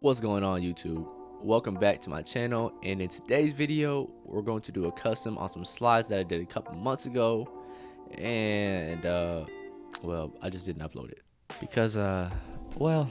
What's going on, YouTube? Welcome back to my channel, and in today's video we're going to do a custom on some slides that I did a couple months ago. And well, I just didn't upload it because well,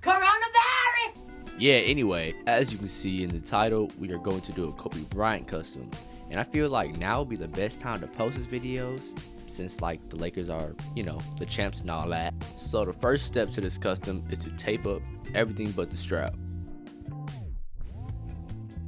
Coronavirus! yeah, anyway, as you can see in the title, we are going to do a Kobe Bryant custom, and I feel like now would be the best time to post his videos since like the Lakers are, the champs and all that. So the first step to this custom is to tape up everything but the strap.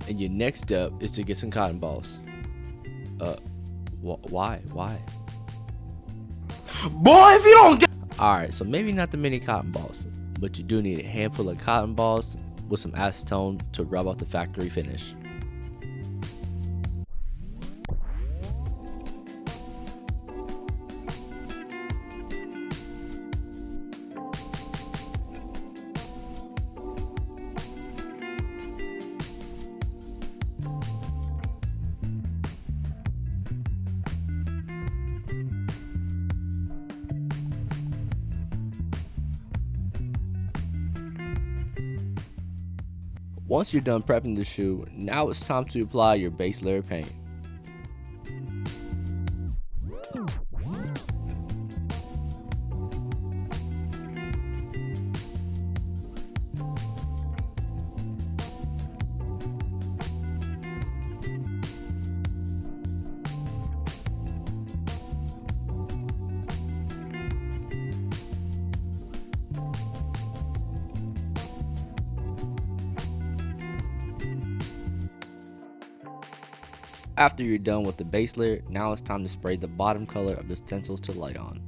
And your next step is to get some cotton balls. Why? Boy, if you don't get... Alright, so maybe not the mini cotton balls, but you do need a handful of cotton balls with some acetone to rub off the factory finish. Once you're done prepping the shoe, now it's time to apply your base layer paint. After you're done with the base layer, now it's time to spray the bottom color of the stencils to lay on.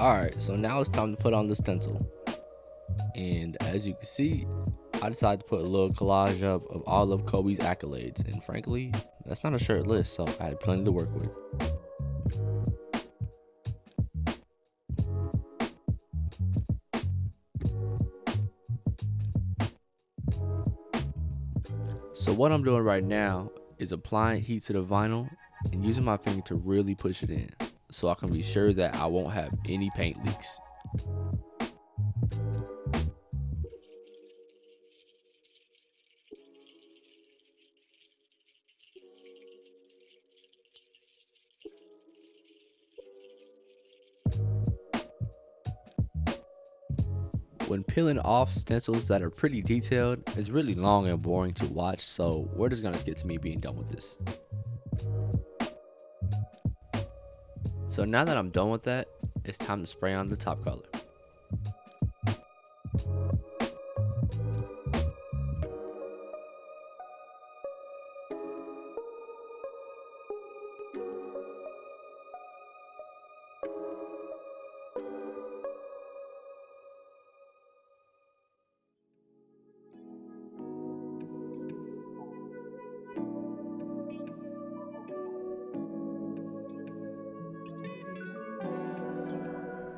Alright, so now it's time to put on the stencil. And as you can see, I decided to put a little collage up of all of Kobe's accolades. And frankly, that's not a short list, so I had plenty to work with. So what I'm doing right now is applying heat to the vinyl and using my finger to really push it in, so I can be sure that I won't have any paint leaks. When peeling off stencils that are pretty detailed, it's really long and boring to watch, so we're just gonna skip to me being done with this. So now that I'm done with that, it's time to spray on the top color.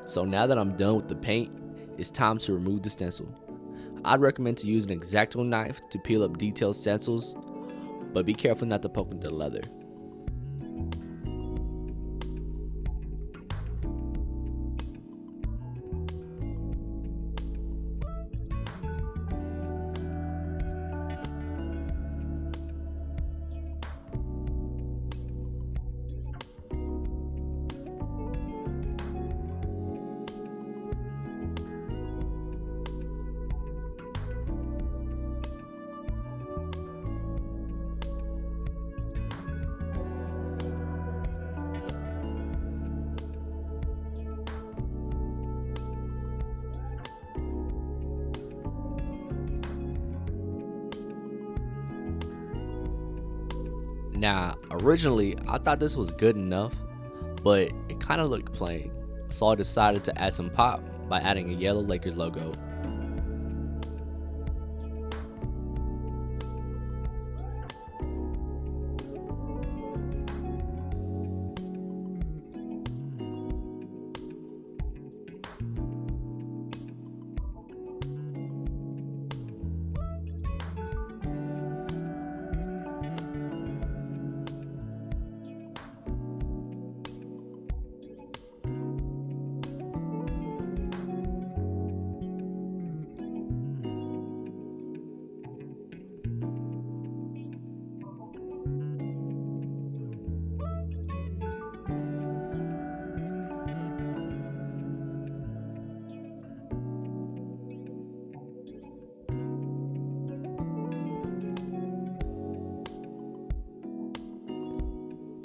So now that I'm done with the paint, it's time to remove the stencil. I'd recommend to use an X-Acto knife to peel up detailed stencils, but be careful not to poke into the leather. Now, originally, I thought this was good enough, but it kind of looked plain, so I decided to add some pop by adding a yellow Lakers logo.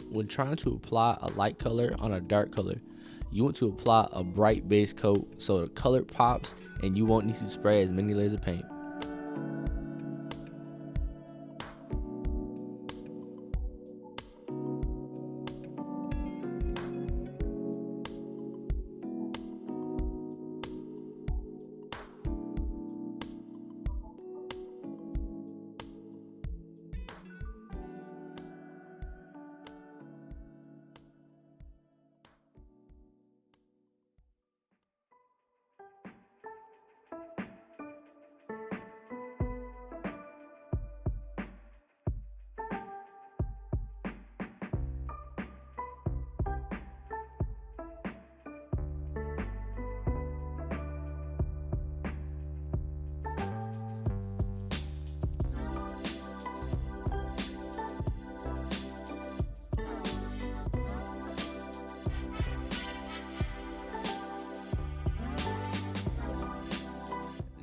When trying to apply a light color on a dark color, you want to apply a bright base coat so the color pops and you won't need to spray as many layers of paint.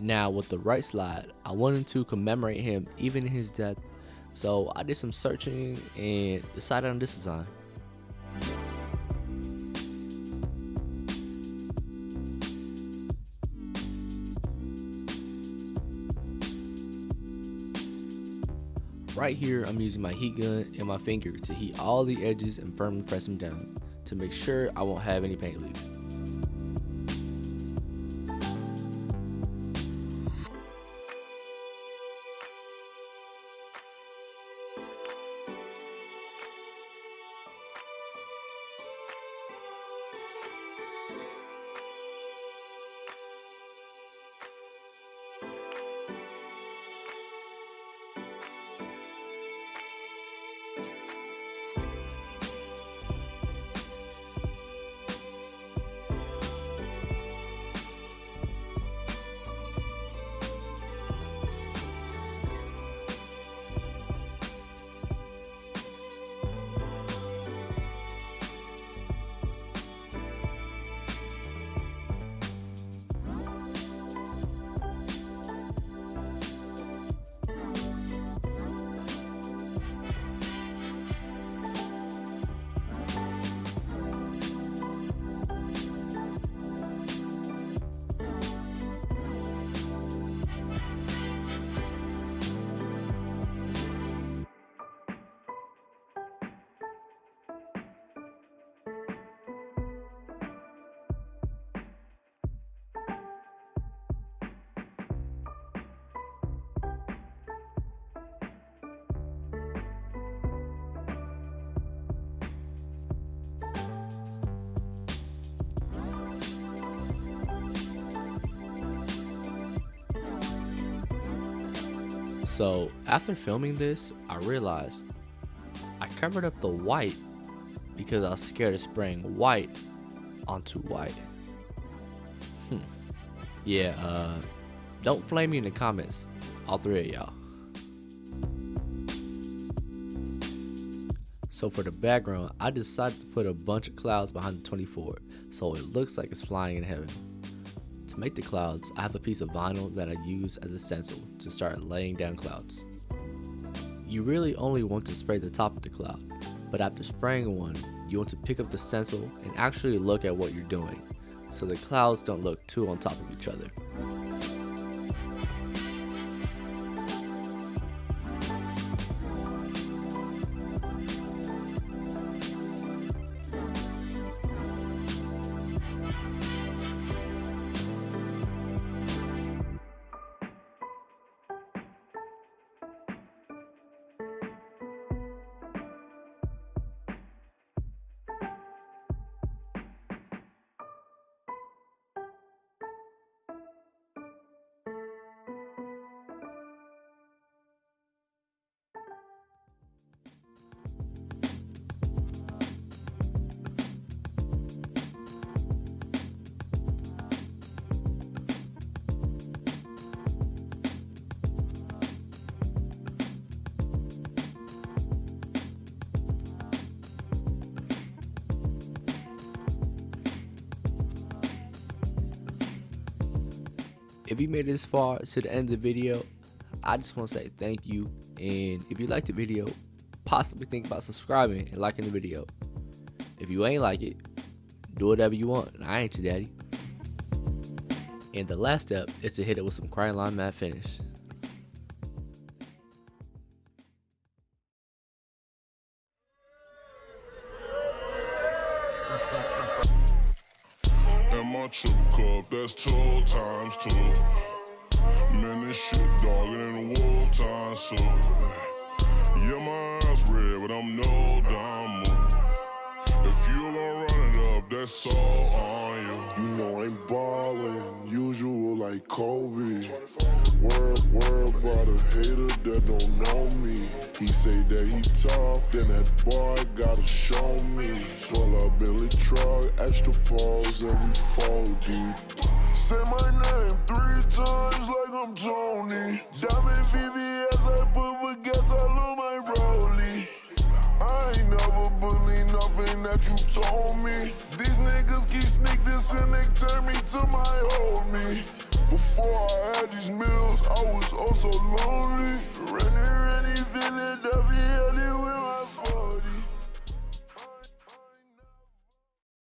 Now with the right slide, I wanted to commemorate him even in his death, so I did some searching and decided on this design. Right here, I'm using my heat gun and my finger to heat all the edges and firmly press them down to make sure I won't have any paint leaks. So after filming this, I realized I covered up the white because I was scared of spraying white onto white. Yeah, don't flame me in the comments, all three of y'all. So for the background, I decided to put a bunch of clouds behind the 24 so it looks like it's flying in heaven. To make the clouds, I have a piece of vinyl that I use as a stencil to start laying down clouds. You really only want to spray the top of the cloud, but after spraying one, you want to pick up the stencil and actually look at what you're doing, so the clouds don't look too on top of each other. If you made it this far to the end of the video, I just want to say thank you. And if you liked the video, possibly think about subscribing and liking the video. If you ain't like it, do whatever you want. I ain't your daddy. And the last step is to hit it with some crayon line matte finish. And my triple cup, that's 2 times 2. Man, this shit dogging in the war time, so yeah, my eyes red, but I'm no dumb. If you gon' run it up, that's all on you. You know I'm ballin', usual like Kobe. Word about a hater that don't know me. He say that he tough, then that boy gotta show me. Pull up Billy truck, extra pose, and we fold deep. Say my name 3 times like I'm Tony. Diamond VVS, I put baguettes all on my rollie. I ain't never believe nothing that you told me. These niggas keep sneak this and they turn me to my homie. Before I had these meals, I was oh so lonely. Rennie, feeling that